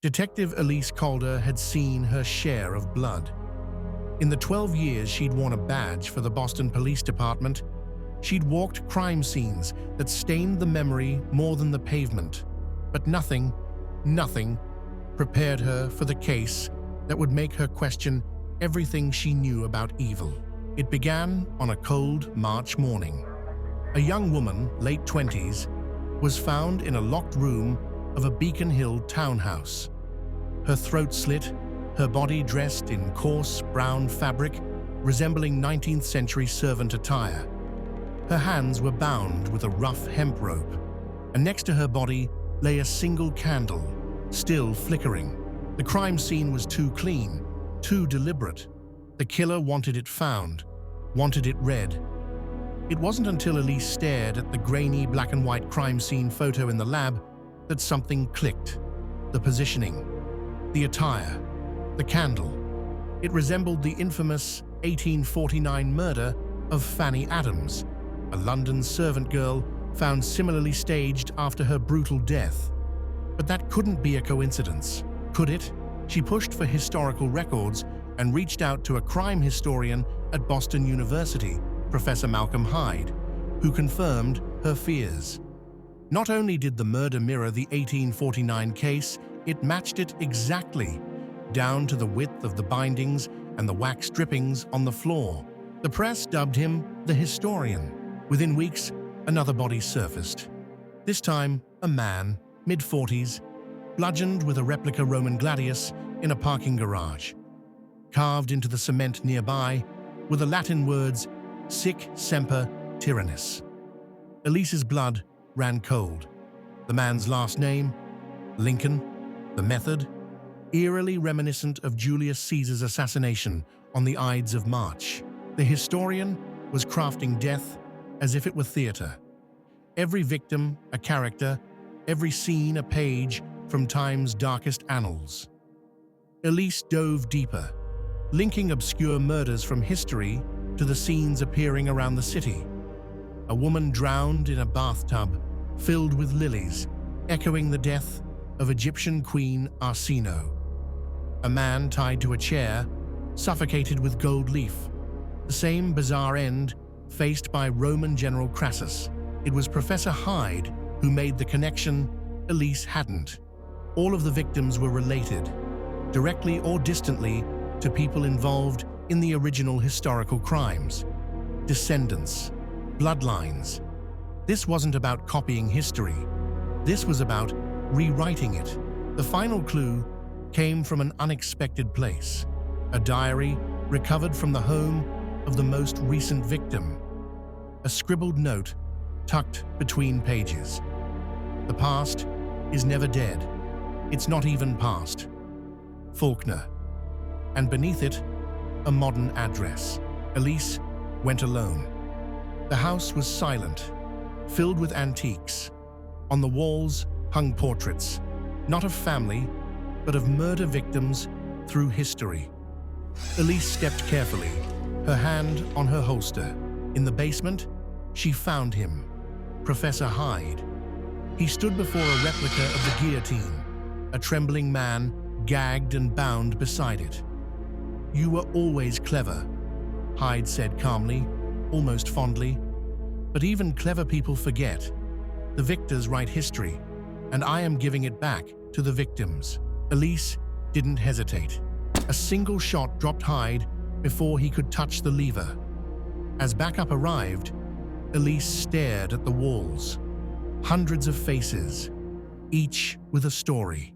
Detective Elise Calder had seen her share of blood. In the 12 years she'd worn a badge for the Boston Police Department, she'd walked crime scenes that stained the memory more than the pavement. But nothing prepared her for the case that would make her question everything she knew about evil. It began on a cold March morning. A young woman, late 20s, was found in a locked room of a Beacon Hill townhouse. Her throat slit, her body dressed in coarse brown fabric resembling 19th century servant attire. Her hands were bound with a rough hemp rope, and next to her body lay a single candle, still flickering. The crime scene was too clean, too deliberate. The killer wanted it found, wanted it read. It wasn't until Elise stared at the grainy black and white crime scene photo in the lab that something clicked. The positioning, the attire, the candle. It resembled the infamous 1849 murder of Fanny Adams, a London servant girl found similarly staged after her brutal death. But that couldn't be a coincidence, could it? She pushed for historical records and reached out to a crime historian at Boston University, Professor Malcolm Hyde, who confirmed her fears. Not only did the murder mirror the 1849 case, it matched it exactly, down to the width of the bindings and the wax drippings on the floor. The press dubbed him the historian. Within weeks, another body surfaced. This time, a man, mid-40s, bludgeoned with a replica Roman gladius in a parking garage. Carved into the cement nearby were the Latin words Sic Semper Tyrannis. Elise's blood ran cold. The man's last name, Lincoln, the method, eerily reminiscent of Julius Caesar's assassination on the Ides of March. The historian was crafting death as if it were theater. Every victim a character, every scene a page from time's darkest annals. Elise dove deeper, linking obscure murders from history to the scenes appearing around the city. A woman drowned in a bathtub filled with lilies, echoing the death of Egyptian Queen Arsinoe. A man tied to a chair, suffocated with gold leaf. The same bizarre end faced by Roman General Crassus. It was Professor Hyde who made the connection Elise hadn't. All of the victims were related, directly or distantly, to people involved in the original historical crimes. Descendants, bloodlines. This wasn't about copying history. This was about rewriting it. The final clue came from an unexpected place. A diary recovered from the home of the most recent victim. A scribbled note tucked between pages. The past is never dead. It's not even past. Faulkner. And beneath it, a modern address. Elise went alone. The house was silent, filled with antiques. On the walls hung portraits, not of family, but of murder victims through history. Elise stepped carefully, her hand on her holster. In the basement, she found him, Professor Hyde. He stood before a replica of the guillotine, a trembling man gagged and bound beside it. "You were always clever," Hyde said calmly, almost fondly. "But even clever people forget. The victors write history, and I am giving it back to the victims." Elise didn't hesitate. A single shot dropped Hyde before he could touch the lever. As backup arrived, Elise stared at the walls. Hundreds of faces, each with a story,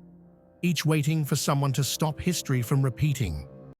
each waiting for someone to stop history from repeating.